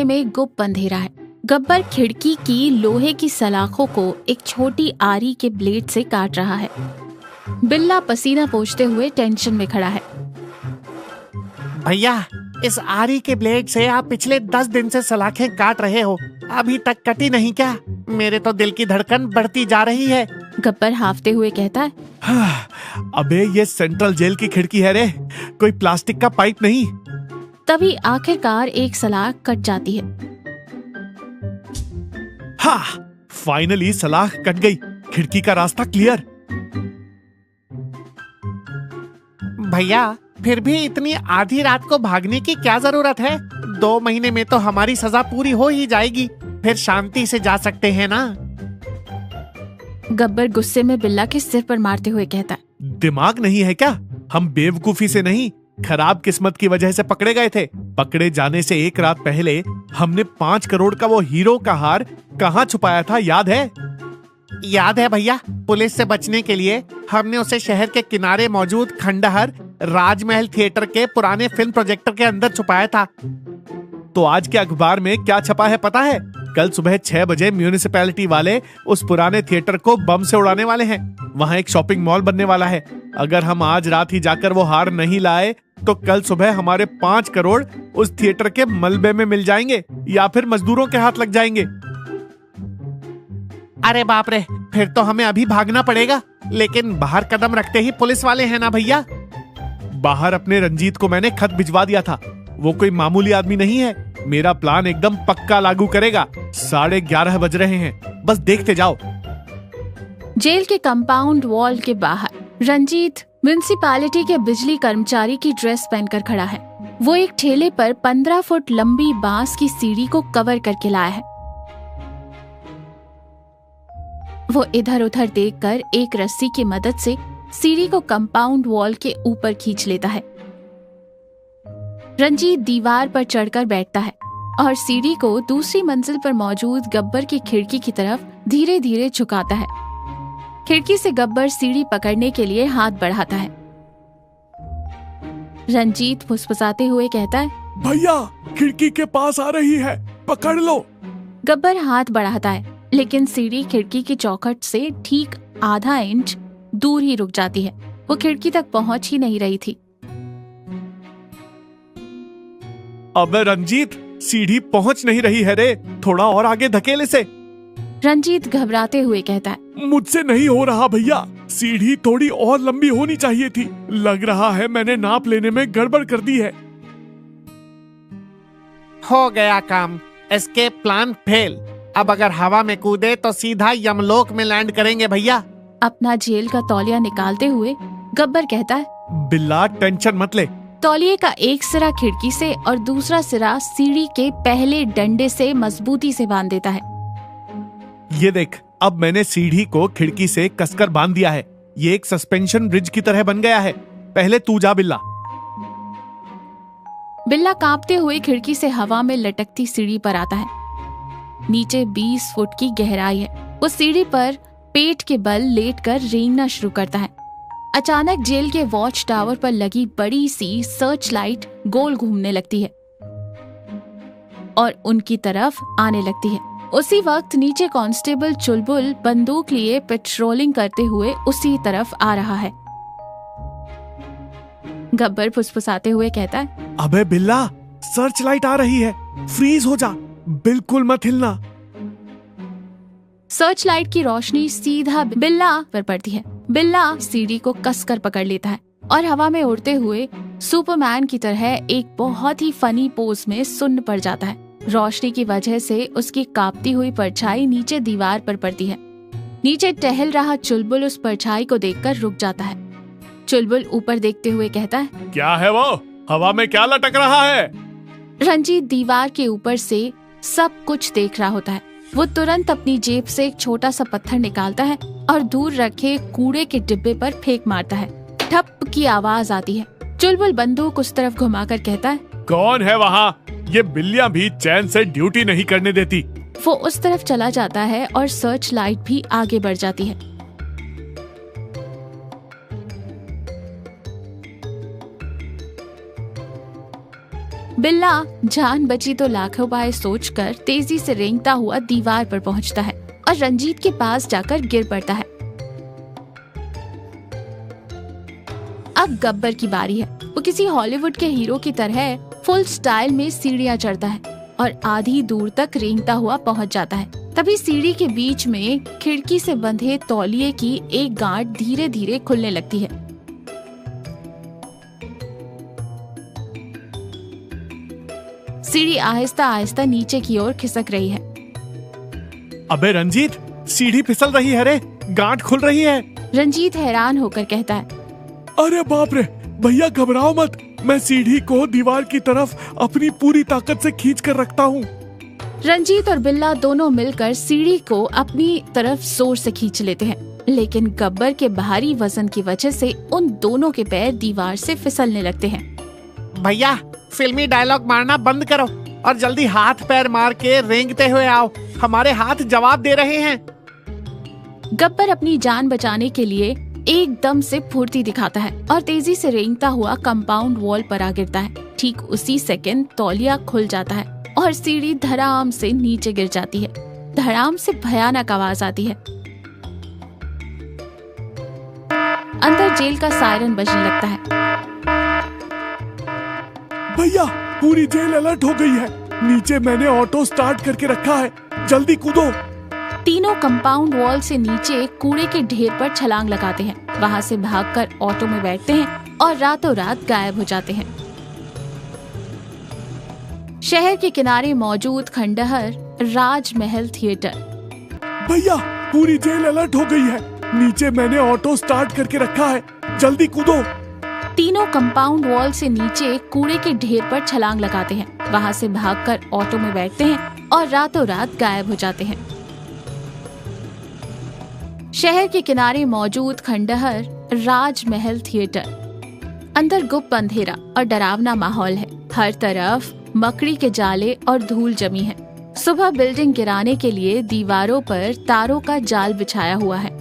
कमरे में गुप्त अंधेरा है। गब्बर खिड़की की लोहे की सलाखों को एक छोटी आरी के ब्लेड से काट रहा है। बिल्ला पसीना पोंछते हुए टेंशन में खड़ा है। भैया, इस आरी के ब्लेड से आप पिछले 10 दिन से सलाखें काट रहे हो, अभी तक कटी नहीं क्या? मेरे तो दिल की धड़कन बढ़ती जा रही है। गब्बर हाफते हुए कहता है, अबे ये सेंट्रल जेल की खिड़की है रे, कोई प्लास्टिक का पाइप नहीं। तभी आखिरकार एक सलाख कट जाती है। हाँ, फाइनली सलाख कट गई, खिड़की का रास्ता क्लियर। भैया, फिर भी इतनी आधी रात को भागने की क्या जरूरत है? 2 महीने में तो हमारी सजा पूरी हो ही जाएगी, फिर शांति से जा सकते हैं ना? गब्बर गुस्से में बिल्ला के सिर पर मारते हुए कहता है, दिमाग नहीं है क्या? हम बेवकूफी से नहीं, खराब किस्मत की वजह से पकड़े गए थे। पकड़े जाने से 1 रात पहले हमने 5 करोड़ का वो हीरो का हार कहाँ छुपाया था, याद है? याद है भैया, पुलिस से बचने के लिए हमने उसे शहर के किनारे मौजूद खंडहर राजमहल थिएटर के पुराने फिल्म प्रोजेक्टर के अंदर छुपाया था। तो आज के अखबार में क्या छपा है पता है? कल सुबह 6 बजे म्यूनिसिपैलिटी वाले उस पुराने थिएटर को बम से उड़ाने वाले हैं। वहाँ एक शॉपिंग मॉल बनने वाला है। अगर हम आज रात ही जाकर वो हार नहीं लाए तो कल सुबह हमारे 5 करोड़ उस थिएटर के मलबे में मिल जाएंगे या फिर मजदूरों के हाथ लग जाएंगे। अरे बाप रे, फिर तो हमें अभी भागना पड़ेगा। लेकिन बाहर कदम रखते ही पुलिस वाले हैं ना भैया? बाहर अपने रंजीत को मैंने खत भिजवा दिया था। वो कोई मामूली आदमी नहीं है। मेरा प्लान एकदम पक्का लागू करेगा। 11:30 बज रहे हैं, बस देखते जाओ। जेल के कंपाउंड वॉल के बाहर रंजीत म्यूनिसिपैलिटी के बिजली कर्मचारी की ड्रेस पहनकर खड़ा है। वो एक ठेले पर 15 फुट लंबी बांस की सीढ़ी को कवर करके लाया है। वो इधर उधर देखकर एक रस्सी की मदद से सीढ़ी को कंपाउंड वॉल के ऊपर खींच लेता है। रंजीत दीवार पर चढ़कर बैठता है और सीढ़ी को दूसरी मंजिल पर मौजूद गब्बर की खिड़की की तरफ धीरे धीरे झुकाता है। खिड़की से गब्बर सीढ़ी पकड़ने के लिए हाथ बढ़ाता है। रंजीत फुसफुसाते हुए कहता है, भैया, खिड़की के पास आ रही है, पकड़ लो। गब्बर हाथ बढ़ाता है, लेकिन सीढ़ी खिड़की की चौखट से ठीक आधा इंच दूर ही रुक जाती है। वो खिड़की तक पहुंच ही नहीं रही थी। अबे रंजीत, सीढ़ी पहुंच नहीं रही है रे, थोड़ा और आगे धकेले से। रंजीत घबराते हुए कहता है, मुझसे नहीं हो रहा भैया, सीढ़ी थोड़ी और लंबी होनी चाहिए थी। लग रहा है मैंने नाप लेने में गड़बड़ कर दी है। हो गया काम, एस्केप प्लान फेल। अब अगर हवा में कूदे तो सीधा यमलोक में लैंड करेंगे भैया। अपना जेल का तौलिया निकालते हुए गब्बर कहता है, बिल्ला टेंशन मत ले। तौलिए का एक सिरा खिड़की से और दूसरा सिरा सीढ़ी के पहले डंडे से मजबूती से बांध देता है। ये देख, अब मैंने सीढ़ी को खिड़की से कसकर बांध दिया है। ये एक सस्पेंशन ब्रिज की तरह बन गया है। पहले तू जा बिल्ला। बिल्ला कांपते हुए खिड़की से हवा में लटकती सीढ़ी पर आता है। नीचे 20 फुट की गहराई है। वो सीढ़ी पर पेट के बल लेटकर रेंगना शुरू करता है। अचानक जेल के वॉच टावर पर लगी बड़ी सी सर्च लाइट गोल घूमने लगती है और उनकी तरफ आने लगती है। उसी वक्त नीचे कांस्टेबल चुलबुल बंदूक लिए पेट्रोलिंग करते हुए उसी तरफ आ रहा है। गब्बर फुसफुसाते हुए कहता है, अबे बिल्ला, सर्च लाइट आ रही है, फ्रीज हो जा, बिल्कुल मत हिलना। सर्च लाइट की रोशनी सीधा बिल्ला पर पड़ती है। बिल्ला सीढ़ी को कसकर पकड़ लेता है और हवा में उड़ते हुए सुपरमैन की तरह एक बहुत ही फनी पोज में सुन्न पड़ जाता है। रोशनी की वजह से उसकी कांपती हुई परछाई नीचे दीवार पर पड़ती है। नीचे टहल रहा चुलबुल उस परछाई को देखकर रुक जाता है। चुलबुल ऊपर देखते हुए कहता है, क्या है वो, हवा में क्या लटक रहा है? रंजीत दीवार के ऊपर से सब कुछ देख रहा होता है। वो तुरंत अपनी जेब से एक छोटा सा पत्थर निकालता है और दूर रखे कूड़े के डिब्बे पर फेंक मारता है। ठप की आवाज आती है। चुलबुल बंदूक उस तरफ घुमाकर कहता है, कौन है वहाँ? ये बिल्लियाँ भी चैन से ड्यूटी नहीं करने देती। वो उस तरफ चला जाता है और सर्च लाइट भी आगे बढ़ जाती है। बिल्ला जान बची तो लाखों पाए सोचकर तेजी से रेंगता हुआ दीवार पर पहुंचता है और रंजीत के पास जाकर गिर पड़ता है। अब गब्बर की बारी है। वो किसी हॉलीवुड के हीरो की तरह फुल स्टाइल में सीढ़ियां चढ़ता है और आधी दूर तक रेंगता हुआ पहुंच जाता है। तभी सीढ़ी के बीच में खिड़की से बंधे तौलिए की एक गांठ धीरे धीरे खुलने लगती है। सीढ़ी आहिस्ता आहिस्ता नीचे की ओर खिसक रही है। अबे रंजीत, सीढ़ी फिसल रही है रे, गांठ खुल रही है। रंजीत हैरान होकर कहता है, अरे बाप रे, भैया घबराओ मत, मैं सीढ़ी को दीवार की तरफ अपनी पूरी ताकत से खींच कर रखता हूँ। रंजीत और बिल्ला दोनों मिलकर सीढ़ी को अपनी तरफ जोर से खींच लेते हैं, लेकिन गब्बर के भारी वजन की वजह से उन दोनों के पैर दीवार से फिसलने लगते हैं। भैया फिल्मी डायलॉग मारना बंद करो और जल्दी हाथ पैर मार के रेंगते हुए आओ, हमारे हाथ जवाब दे रहे हैं। गब्बर अपनी जान बचाने के लिए एकदम से फुर्ती दिखाता है और तेजी से रेंगता हुआ कंपाउंड वॉल पर आ गिरता है। ठीक उसी सेकंड तौलिया खुल जाता है और सीढ़ी धड़ाम से नीचे गिर जाती है। धड़ाम से भयानक आवाज आती है। अंदर जेल का सायरन बजने लगता है। भैया पूरी जेल अलर्ट हो गई है, नीचे मैंने ऑटो स्टार्ट करके रखा है, जल्दी कूदो। तीनों कंपाउंड वॉल से नीचे कूड़े के ढेर पर छलांग लगाते हैं, वहाँ से भागकर ऑटो में बैठते हैं और रातों रात गायब हो जाते हैं। शहर के किनारे मौजूद खंडहर राजमहल थिएटर। भैया पूरी जेल अलर्ट हो गई है, नीचे मैंने ऑटो स्टार्ट करके रखा है, जल्दी कूदो। तीनों कंपाउंड वॉल से नीचे कूड़े के ढेर पर छलांग लगाते हैं, वहाँ से भागकर ऑटो में बैठते हैं और रातों रात गायब हो जाते हैं। शहर के किनारे मौजूद खंडहर राजमहल थिएटर। अंदर गुप्त अंधेरा और डरावना माहौल है। हर तरफ मकड़ी के जाले और धूल जमी है। सुबह बिल्डिंग गिराने के लिए दीवारों पर तारों का जाल बिछाया हुआ है।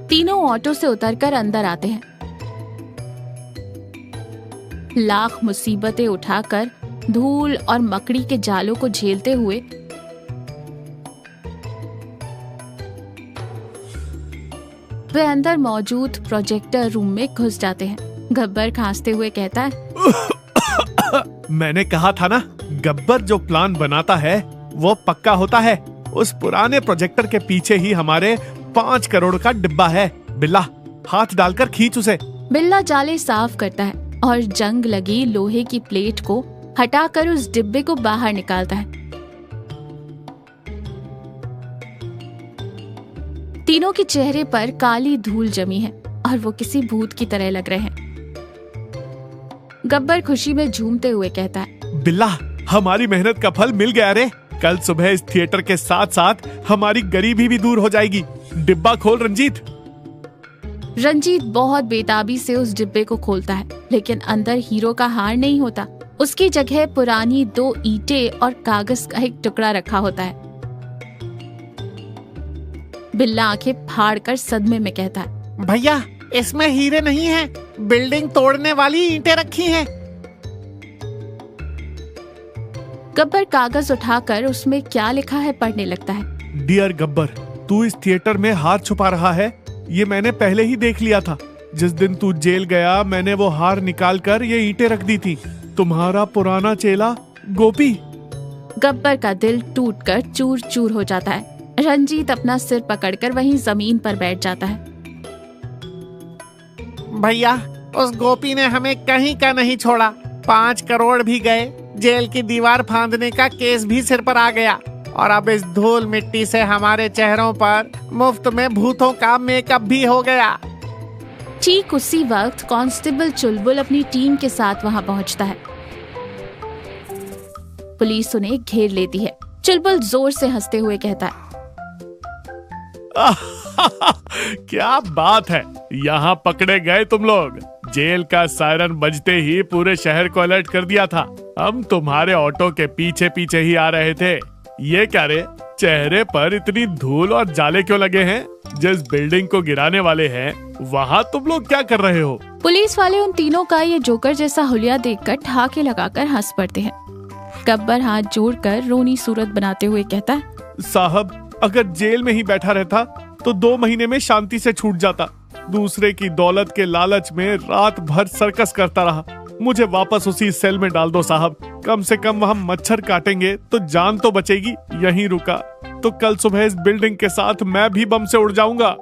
तीनों ऑटो से उतरकर अंदर आते हैं। लाख मुसीबतें उठाकर धूल और मकड़ी के जालों को झेलते हुए वे अंदर मौजूद प्रोजेक्टर रूम में घुस जाते हैं। गब्बर खांसते हुए कहता है, मैंने कहा था ना, गब्बर जो प्लान बनाता है वो पक्का होता है। उस पुराने प्रोजेक्टर के पीछे ही हमारे 5 करोड़ का डिब्बा है। बिल्ला हाथ डालकर खींच उसे। बिल्ला जाले साफ करता है और जंग लगी लोहे की प्लेट को हटाकर उस डिब्बे को बाहर निकालता है। तीनों के चेहरे पर काली धूल जमी है और वो किसी भूत की तरह लग रहे हैं। गब्बर खुशी में झूमते हुए कहता है, बिल्ला हमारी मेहनत का फल मिल गया रे। कल सुबह इस थिएटर के साथ साथ हमारी गरीबी भी दूर हो जाएगी। डिब्बा खोल रंजीत। रंजीत बहुत बेताबी से उस डिब्बे को खोलता है, लेकिन अंदर हीरो का हार नहीं होता। उसकी जगह पुरानी 2 ईंटें और कागज का एक टुकड़ा रखा होता है। बिल्ला आंखें फाड़कर सदमे में कहता है, भैया इसमें हीरे नहीं हैं, बिल्डिंग तोड़ने वाली ईंटें रखी हैं। गब्बर कागज उठाकर उसमें क्या लिखा है पढ़ने लगता है। डियर गब्बर, तू इस थिएटर में हार छुपा रहा है, ये मैंने पहले ही देख लिया था। जिस दिन तू जेल गया मैंने वो हार निकाल कर ये ईंटें रख दी थी। तुम्हारा पुराना चेला गोपी। गब्बर का दिल टूटकर चूर चूर हो जाता है। रंजीत अपना सिर पकड़कर वहीं जमीन पर बैठ जाता है। भैया उस गोपी ने हमें कहीं का नहीं छोड़ा। 5 करोड़ भी गए, जेल की दीवार फांदने का केस भी सिर पर आ गया और अब इस धूल मिट्टी से हमारे चेहरों पर मुफ्त में भूतों का मेकअप भी हो गया। ठीक उसी वक्त कांस्टेबल चुलबुल अपनी टीम के साथ वहां पहुंचता है। पुलिस उन्हें घेर लेती है। चुलबुल जोर से हंसते हुए कहता है, क्या बात है, यहाँ पकड़े गए तुम लोग। जेल का सायरन बजते ही पूरे शहर को अलर्ट कर दिया था। हम तुम्हारे ऑटो के पीछे पीछे ही आ रहे थे। ये क्या रे, चेहरे पर इतनी धूल और जाले क्यों लगे हैं? जिस बिल्डिंग को गिराने वाले हैं वहाँ तुम लोग क्या कर रहे हो? पुलिस वाले उन तीनों का ये जोकर जैसा हुलिया देखकर ठहाके लगाकर हंस पड़ते हैं। गब्बर हाथ जोड़कर रोनी सूरत बनाते हुए कहता है, साहब, अगर जेल में ही बैठा रहता तो 2 महीने में शांति से छूट जाता। दूसरे की दौलत के लालच में रात भर सर्कस करता रहा। मुझे वापस उसी सेल में डाल दो साहब। कम से कम वहाँ मच्छर काटेंगे तो जान तो बचेगी। यहीं रुका तो कल सुबह इस बिल्डिंग के साथ मैं भी बम से उड़ जाऊंगा।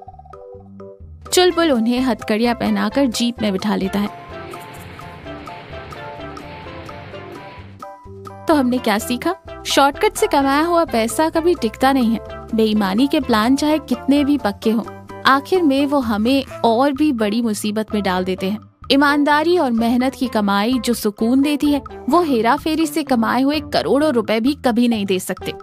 चुलबुल उन्हें हथकड़ियां पहनाकर जीप में बिठा लेता है। तो हमने क्या सीखा? शॉर्टकट से कमाया हुआ पैसा कभी टिकता नहीं है। बेईमानी के प्लान चाहे कितने भी पक्के हों, आखिर में वो हमें और भी बड़ी मुसीबत में डाल देते हैं। ईमानदारी और मेहनत की कमाई जो सुकून देती है, वो हेरा फेरी से कमाए हुए करोड़ों रुपए भी कभी नहीं दे सकते।